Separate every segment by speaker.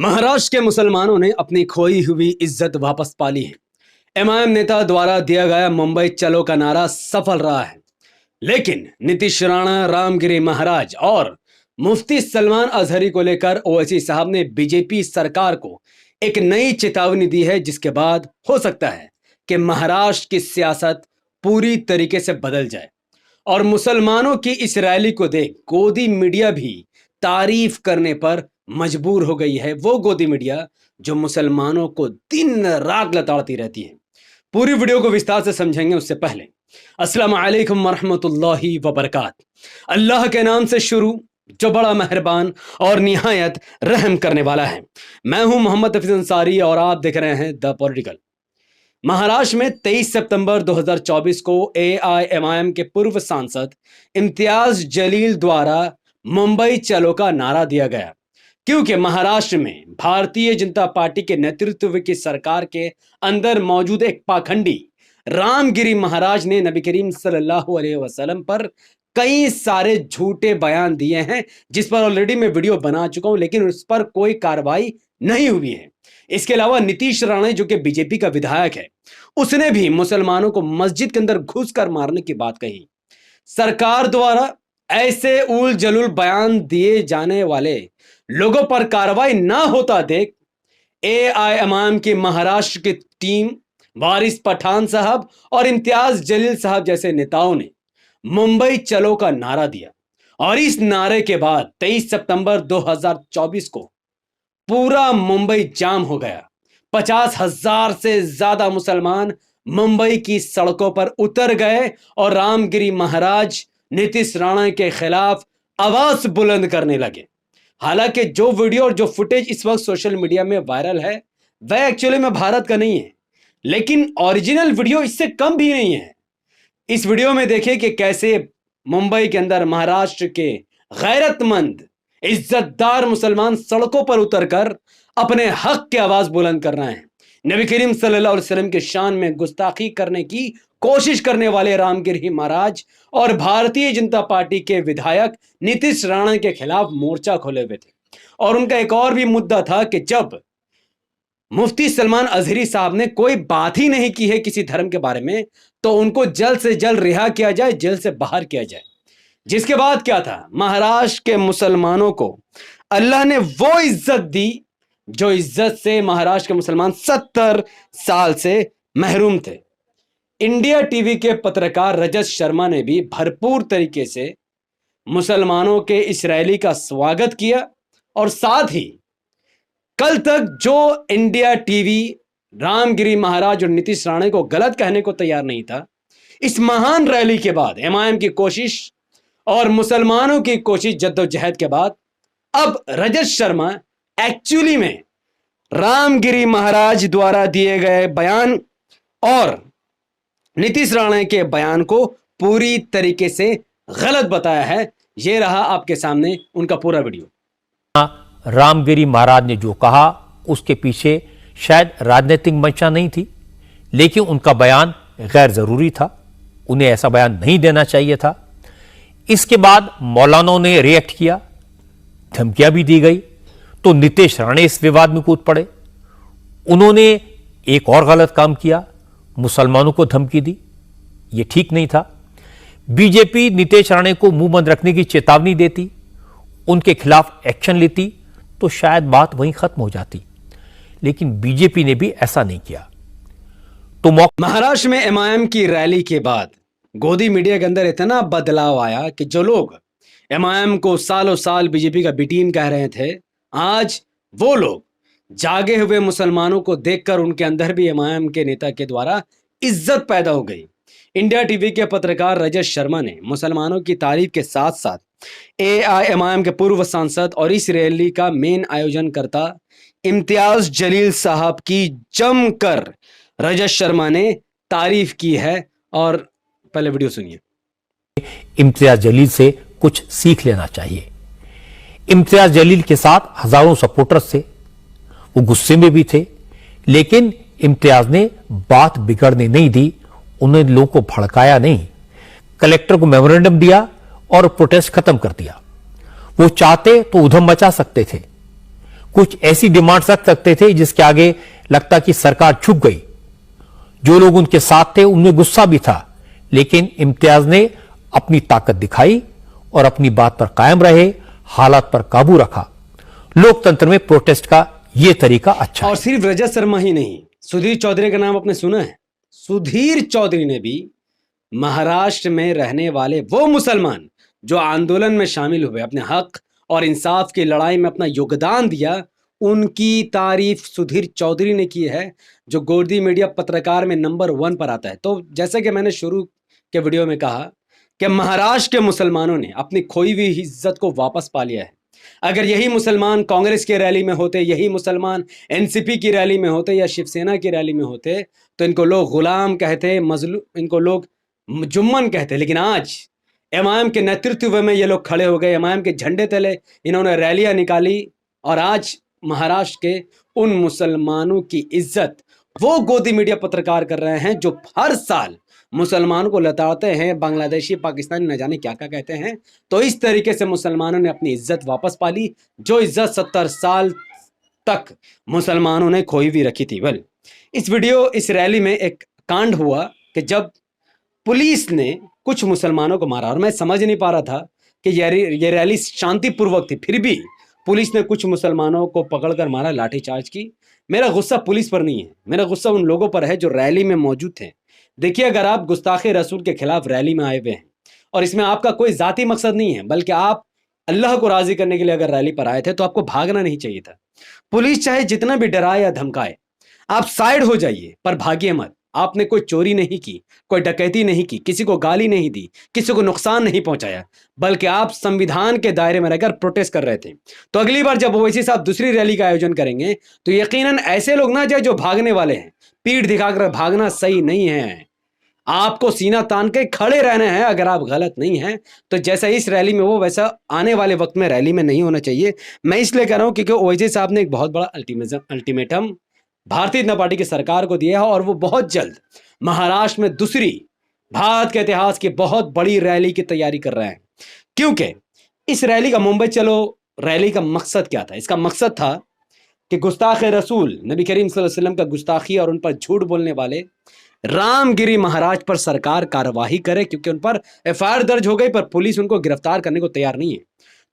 Speaker 1: महाराष्ट्र के मुसलमानों ने अपनी खोई हुई इज्जत वापस पा ली है। एमआईएम नेता द्वारा दिया गया मुंबई चलो का नारा सफल रहा है, लेकिन नीतीश राणा, रामगिरी महाराज और मुफ्ती सलमान अजहरी को लेकर ओवैसी साहब ने बीजेपी सरकार को एक नई चेतावनी दी है, जिसके बाद हो सकता है कि महाराष्ट्र की सियासत पूरी तरीके से बदल जाए। और मुसलमानों की इस रैली को देख गोदी मीडिया भी तारीफ करने पर मजबूर हो गई है। वो गोदी मीडिया जो मुसलमानों को दिन रात लताड़ती रहती है। पूरी वीडियो को विस्तार से समझेंगे, उससे पहले अस्सलाम वालेकुम वरहमतुल्लाहि वबरकातुहू। अल्लाह के नाम से शुरू जो बड़ा मेहरबान और निहायत रहम करने वाला है। मैं हूं मोहम्मद हफीज अंसारी और आप देख रहे हैं द पॉलिटिकल। महाराष्ट्र में 23 सितंबर 2024 को एआईएमआईएम के पूर्व सांसद इम्तियाज जलील द्वारा मुंबई चलो का नारा दिया गया, क्योंकि महाराष्ट्र में भारतीय जनता पार्टी के नेतृत्व की सरकार के अंदर मौजूद एक पाखंडी रामगिरी महाराज ने नबी करीम सल्लल्लाहु अलैहि वसल्लम पर कई सारे झूठे बयान दिए हैं, जिस पर ऑलरेडी मैं वीडियो बना चुका हूं, लेकिन उस पर कोई कार्रवाई नहीं हुई है। इसके अलावा नीतीश राणा जो कि बीजेपी का विधायक है, उसने भी मुसलमानों को मस्जिद के अंदर घुसकर मारने की बात कही। सरकार द्वारा ऐसे उल जलूल बयान दिए जाने वाले लोगों पर कार्रवाई ना होता देख एआईएमआईएम की महाराष्ट्र की टीम, वारिस पठान साहब और इम्तियाज जलील साहब जैसे नेताओं ने मुंबई चलो का नारा दिया। और इस नारे के बाद 23 सितंबर 2024 को पूरा मुंबई जाम हो गया। 50,000 से ज्यादा मुसलमान मुंबई की सड़कों पर उतर गए और रामगिरी महाराज, नीतीश राणा के खिलाफ आवाज बुलंद करने लगे। हालांकि जो वीडियो और जो फुटेज इस वक्त सोशल मीडिया में वायरल है, वह एक्चुअली में भारत का नहीं है, लेकिन ओरिजिनल वीडियो इससे कम भी नहीं है। इस वीडियो में देखिए कि कैसे मुंबई के अंदर महाराष्ट्र के गैरतमंद इज्जतदार मुसलमान सड़कों पर उतरकर अपने हक की आवाज बुलंद कर रहे हैं। नबी करीम सल्लल्लाहु अलैहि वसल्लम के शान में गुस्ताखी करने की कोशिश करने वाले रामगिरी महाराज और भारतीय जनता पार्टी के विधायक नीतीश राणा के खिलाफ मोर्चा खोले हुए थे। और उनका एक और भी मुद्दा था कि जब मुफ्ती सलमान अजहरी साहब ने कोई बात ही नहीं की है किसी धर्म के बारे में, तो उनको जल्द से जल्द रिहा किया जाए, जेल से बाहर किया जाए। जिसके बाद क्या था, महाराष्ट्र के मुसलमानों को अल्लाह ने वो इज्जत दी जो इज्जत से महाराष्ट्र के मुसलमान 70 साल से महरूम थे। इंडिया टीवी के पत्रकार रजत शर्मा ने भी भरपूर तरीके से मुसलमानों के इस रैली का स्वागत किया और साथ ही कल तक जो इंडिया टीवी रामगिरी महाराज और नीतीश राणा को गलत कहने को तैयार नहीं था, इस महान रैली के बाद, एमआईएम की कोशिश और मुसलमानों की कोशिश, जद्दोजहद के बाद, अब रजत शर्मा एक्चुअली में रामगिरी महाराज द्वारा दिए गए बयान और नीतीश राणा के बयान को पूरी तरीके से गलत बताया है। यह रहा आपके सामने उनका पूरा वीडियो।
Speaker 2: रामगिरी महाराज ने जो कहा उसके पीछे शायद राजनीतिक मंशा नहीं थी, लेकिन उनका बयान गैर जरूरी था, उन्हें ऐसा बयान नहीं देना चाहिए था। इसके बाद मौलानों ने रिएक्ट किया, धमकियां भी दी गई, तो नीतीश राणा इस विवाद में कूद पड़े। उन्होंने एक और गलत काम किया, मुसलमानों को धमकी दी। यह ठीक नहीं था। बीजेपी नीतीश राणा को मुंह बंद रखने की चेतावनी देती, उनके खिलाफ एक्शन लेती, तो शायद बात वहीं खत्म हो जाती, लेकिन बीजेपी ने भी ऐसा नहीं किया। तो
Speaker 1: महाराष्ट्र में एमआईएम की रैली के बाद गोदी मीडिया के अंदर इतना बदलाव आया कि जो लोग एमआईएम को सालों साल बीजेपी का बी टीम कह रहे थे, आज वो लोग जागे हुए मुसलमानों को देखकर उनके अंदर भी एमआईएम के नेता के द्वारा इज्जत पैदा हो गई। इंडिया टीवी के पत्रकार रजत शर्मा ने मुसलमानों की तारीफ के साथ साथ एआईएमआईएम के पूर्व सांसद और इस रैली का मेन आयोजनकर्ता इम्तियाज जलील साहब की जमकर रजत शर्मा ने तारीफ की है। और पहले वीडियो सुनिए।
Speaker 2: इम्तियाज जलील से कुछ सीख लेना चाहिए। इम्तियाज जलील के साथ हजारों सपोर्टर्स थे, वो गुस्से में भी थे, लेकिन इम्तियाज ने बात बिगड़ने नहीं दी, उन्होंने लोगों को भड़काया नहीं, कलेक्टर को मेमोरेंडम दिया और प्रोटेस्ट खत्म कर दिया। वो चाहते तो उधम मचा सकते थे, कुछ ऐसी डिमांड रख सकते थे जिसके आगे लगता कि सरकार झुक गई। जो लोग उनके साथ थे उनमें गुस्सा भी था, लेकिन इम्तियाज ने अपनी ताकत दिखाई और अपनी बात पर कायम रहे, हालात पर काबू रखा। लोकतंत्र में प्रोटेस्ट का यह तरीका अच्छा
Speaker 1: और
Speaker 2: है।
Speaker 1: सिर्फ रजत शर्मा ही नहीं, सुधीर चौधरी का नाम आपने सुना है? सुधीर चौधरी ने भी महाराष्ट्र में रहने वाले वो मुसलमान जो आंदोलन में शामिल हुए, अपने हक और इंसाफ की लड़ाई में अपना योगदान दिया, उनकी तारीफ सुधीर चौधरी ने की है, जो गोदी मीडिया पत्रकार में नंबर 1 पर आता है। तो जैसे कि मैंने शुरू के वीडियो में कहा कि महाराष्ट्र के मुसलमानों ने अपनी खोई हुई इज्जत को वापस पा लिया है। अगर यही मुसलमान कांग्रेस की रैली में होते, यही मुसलमान एनसीपी की रैली में होते या शिवसेना की रैली में होते, तो इनको लोग गुलाम कहते, इनको लोग जुम्मन कहते। लेकिन आज एमआईएम के नेतृत्व में ये लोग खड़े हो गए, एमआईएम के झंडे तले इन्होंने रैलियां निकाली और आज महाराष्ट्र के उन मुसलमानों की इज्जत वो गोदी मीडिया पत्रकार कर रहे हैं जो हर साल मुसलमानों को लताड़ते हैं, बांग्लादेशी, पाकिस्तानी, न जाने क्या क्या कहते हैं। तो इस तरीके से मुसलमानों ने अपनी इज्जत वापस पा ली, जो इज्जत 70 साल तक मुसलमानों ने खोई हुई रखी थी। वेल, इस रैली में एक कांड हुआ कि जब पुलिस ने कुछ मुसलमानों को मारा, और मैं समझ नहीं पा रहा था कि ये रैली शांतिपूर्वक थी, फिर भी पुलिस ने कुछ मुसलमानों को पकड़कर मारा, लाठीचार्ज की। मेरा गुस्सा पुलिस पर नहीं है, मेरा गुस्सा उन लोगों पर है जो रैली में मौजूद थे। देखिए, अगर आप गुस्ताखे रसूल के खिलाफ रैली में आए हुए हैं और इसमें आपका कोई जाती मकसद नहीं है, बल्कि आप अल्लाह को राजी करने के लिए अगर रैली पर आए थे, तो आपको भागना नहीं चाहिए था। पुलिस चाहे जितना भी डराए या धमकाए, आप साइड हो जाइए, पर भागिए मत। आपने कोई चोरी नहीं की, कोई डकैती नहीं की, किसी को गाली नहीं दी, किसी को नुकसान नहीं पहुंचाया, बल्कि आप संविधान के दायरे में रहकर प्रोटेस्ट कर रहे थे। तो अगली बार जब ओवैसी साहब दूसरी रैली का आयोजन करेंगे, तो यकीनन ऐसे लोग ना जाए जो भागने वाले हैं। पीठ दिखाकर भागना सही नहीं है। आपको सीना तान के खड़े रहना है। अगर आप गलत नहीं हैं, तो जैसा इस रैली में वो, वैसा आने वाले वक्त में रैली में नहीं होना चाहिए। मैं इसलिए कह रहा हूं क्योंकि ओवैसी साहब ने एक बहुत बड़ा अल्टीमेटम भारतीय जनता पार्टी की सरकार को दिया है, और वो बहुत जल्द महाराष्ट्र में दूसरी भारत के इतिहास की बहुत बड़ी रैली की तैयारी कर रहे हैं। क्योंकि इस रैली का, मुंबई चलो रैली का मकसद क्या था? इसका मकसद था कि गुस्ताख रसूल नबी करीम सल्लल्लाहु अलैहि वसल्लम का गुस्ताखी और उन पर झूठ बोलने वाले रामगिरी महाराज पर सरकार कार्रवाई करे, क्योंकि उन पर एफआईआर दर्ज हो गई, पर पुलिस उनको गिरफ्तार करने को तैयार नहीं है।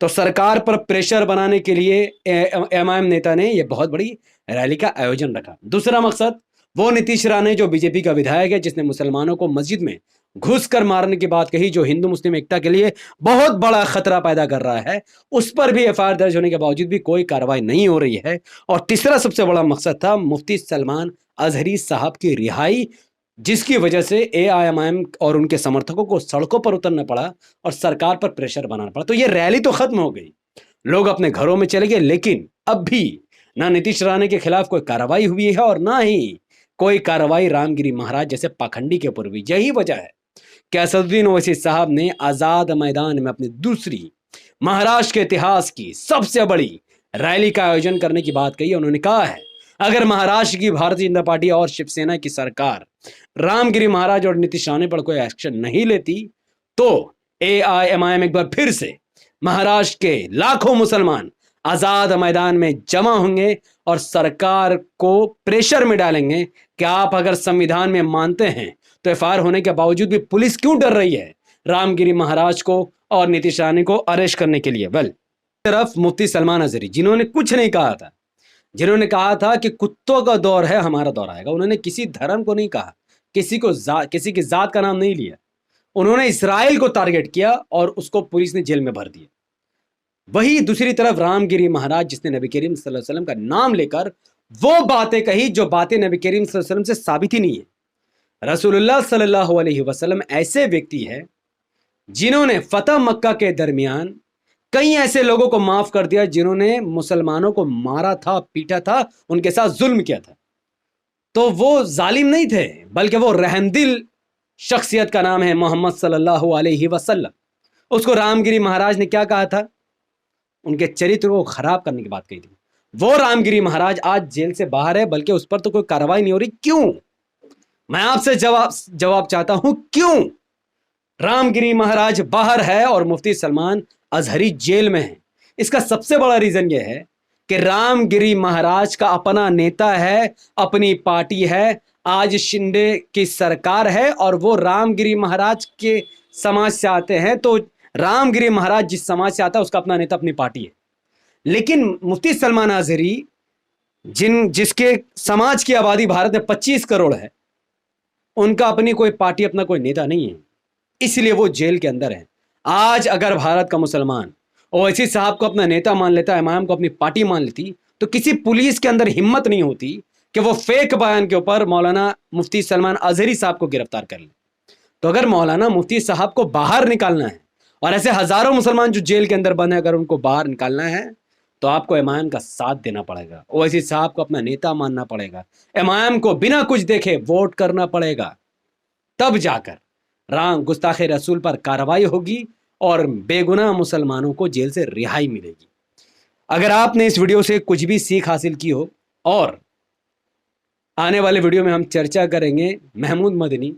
Speaker 1: तो सरकार पर प्रेशर बनाने के लिए एमआईएम नेता ने यह बहुत बड़ी रैली का आयोजन रखा। दूसरा मकसद, वो नीतीश राणे जो बीजेपी का विधायक है, जिसने मुसलमानों को मस्जिद में घुसकर मारने की बात कही, जो हिंदू मुस्लिम एकता के लिए बहुत बड़ा खतरा पैदा कर रहा है, उस पर भी एफआईआर दर्ज होने के बावजूद भी कोई कार्रवाई नहीं हो रही है। और तीसरा सबसे बड़ा मकसद था मुफ्ती सलमान अजहरी साहब की रिहाई, जिसकी वजह से एआईएमआईएम और उनके समर्थकों को सड़कों पर उतरना पड़ा और सरकार पर प्रेशर बनाना पड़ा। तो ये रैली तो खत्म हो गई, लोग अपने घरों में चले गए, लेकिन अब भी ना नीतीश राणे के खिलाफ कोई कार्रवाई हुई है और ना ही कोई कार्रवाई रामगिरी महाराज जैसे पाखंडी के ऊपर हुई। यही वजह है कि असदुद्दीन ओवैसी साहब ने आजाद मैदान में अपनी दूसरी महाराष्ट्र के इतिहास की सबसे बड़ी रैली का आयोजन करने की बात कही। उन्होंने कहा है, अगर महाराष्ट्र की भारतीय जनता पार्टी और शिवसेना की सरकार रामगिरी महाराज और नीतीश राणे पर कोई एक्शन नहीं लेती, तो एआईएमआईएम एक बार फिर से महाराष्ट्र के लाखों मुसलमान आजाद मैदान में जमा होंगे और सरकार को प्रेशर में डालेंगे कि आप अगर संविधान में मानते हैं तो एफआईआर होने के बावजूद भी पुलिस क्यों डर रही है रामगिरी महाराज को और नीतीश राणे को अरेस्ट करने के लिए। वेल, तरफ मुफ्ती सलमान अजहरी, जिन्होंने कुछ नहीं कहा था, जिन्होंने कहा था कि कुत्तों का दौर है, हमारा दौर आएगा। उन्होंने किसी धर्म को नहीं कहा, किसी की जात का नाम नहीं लिया। उन्होंने इस्राइल को टारगेट किया और उसको पुलिस ने जेल में भर दिया। वही दूसरी तरफ रामगिरी महाराज, जिसने नबी करीम सल्लल्लाहु अलैहि वसल्लम का नाम लेकर वो बातें कही जो बातें नबी करीम सल्लल्लाहु अलैहि वसल्लम से साबित ही नहीं है। रसूलुल्लाह सल्लल्लाहु अलैहि वसल्लम ऐसे व्यक्ति है जिन्होंने फतह मक्का के दरमियान कई ऐसे लोगों को माफ कर दिया जिन्होंने मुसलमानों को मारा था, पीटा था, उनके साथ जुल्म किया था। तो वो जालिम नहीं थे, बल्कि वो रहमदिल शख्सियत का नाम है मोहम्मद सल्लल्लाहु अलैहि वसल्लम। उसको रामगिरी महाराज ने क्या कहा था? उनके चरित्र को खराब करने की बात कही थी। वो रामगिरी महाराज आज जेल से बाहर है, बल्कि उस पर तो कोई कार्रवाई नहीं हो रही। क्यों? मैं आपसे जवाब चाहता हूं, क्यों रामगिरी महाराज बाहर है और मुफ्ती सलमान अजहरी जेल में है? इसका सबसे बड़ा रीजन यह है कि रामगिरी महाराज का अपना नेता है, अपनी पार्टी है, आज शिंदे की सरकार है और वो रामगिरी महाराज के समाज से आते हैं। तो रामगिरी महाराज जिस समाज से आता है उसका अपना नेता, अपनी पार्टी है। लेकिन मुफ्ती सलमान आज़री जिसके समाज की आबादी भारत में 25 करोड़ है, उनका अपनी कोई पार्टी, अपना कोई नेता नहीं है, इसलिए वो जेल के अंदर है। आज अगर भारत का मुसलमान ओवैसी साहब को अपना नेता मान लेता, इमाम को अपनी पार्टी मान लेती, तो किसी पुलिस के अंदर हिम्मत नहीं होती कि वो फेक बयान के ऊपर मौलाना मुफ्ती सलमान आज़री साहब को गिरफ्तार कर ले। तो अगर मौलाना मुफ्ती साहब को बाहर निकालना है और ऐसे हजारों मुसलमान जो जेल के अंदर बंद है, अगर उनको बाहर निकालना है तो आपको इमाम का साथ देना पड़ेगा, ओवैसी साहब को अपना नेता मानना पड़ेगा, इमाम को बिना कुछ देखे वोट करना पड़ेगा। तब जाकर गुस्ताखे रसूल पर कार्रवाई होगी और बेगुनाह मुसलमानों को जेल से रिहाई मिलेगी। अगर आपने इस वीडियो से कुछ भी सीख हासिल की हो, और आने वाले वीडियो में हम चर्चा करेंगे महमूद मदनी,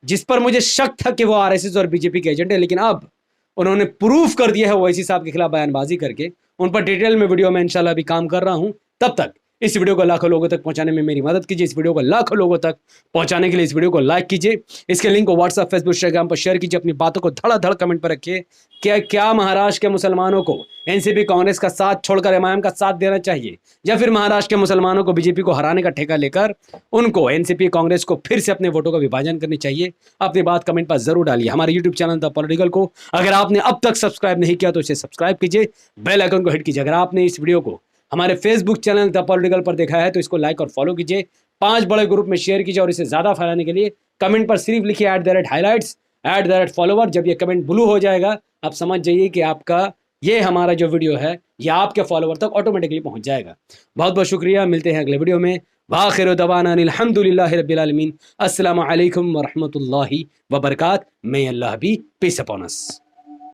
Speaker 1: जिस पर मुझे शक था कि वो आरएसएस और बीजेपी के एजेंट है, लेकिन अब उन्होंने प्रूफ कर दिया है ओवैसी साहब के खिलाफ बयानबाजी करके। उन पर डिटेल में वीडियो में इंशाल्लाह भी काम कर रहा हूं। तब तक इस वीडियो को लाखों लोगों तक पहुंचाने में मेरी मदद कीजिए। इस वीडियो को लाखों लोगों तक पहुंचाने के लिए इस वीडियो को लाइक कीजिए, इसके लिंक को व्हाट्सएप, फेसबुक, इंस्टाग्राम पर शेयर कीजिए, अपनी बातों को धड़ाधड़ कमेंट पर रखिए। क्या महाराष्ट्र के मुसलमानों को एनसीपी कांग्रेस का साथ छोड़कर इमाम का साथ देना चाहिए, या फिर महाराष्ट्र के मुसलमानों को बीजेपी को हराने का ठेका लेकर उनको एनसीपी कांग्रेस को फिर से अपने वोटों का विभाजन करनी चाहिए? अपनी बात कमेंट पर जरूर डालिए। हमारे यूट्यूब चैनल द पॉलिटिकल को अगर आपने अब तक सब्सक्राइब नहीं किया तो इसे सब्सक्राइब कीजिए, बेल आइकन को हिट कीजिए। अगर आपने इस वीडियो को हमारे फेसबुक चैनल द पॉलिटिकल पर देखा है तो इसको लाइक और फॉलो कीजिए, 5 बड़े ग्रुप में शेयर कीजिए और इसे ज्यादा फैलाने के लिए कमेंट पर सिर्फ लिखिए @highlights @follower। जब ये कमेंट ब्लू हो जाएगा आप समझ जाइए कि आपका ये हमारा जो वीडियो है ये आपके फॉलोवर तक ऑटोमेटिकली पहुंच जाएगा। बहुत बहुत शुक्रिया, मिलते हैं अगले वीडियो में। वाखिर दवाना अल्हम्दुलिल्लाहि रब्बिल आलमीन। अस्सलामु अलैकुम व रहमतुल्लाहि व बरकात। मे अल्लाह बी पीस अपॉन अस।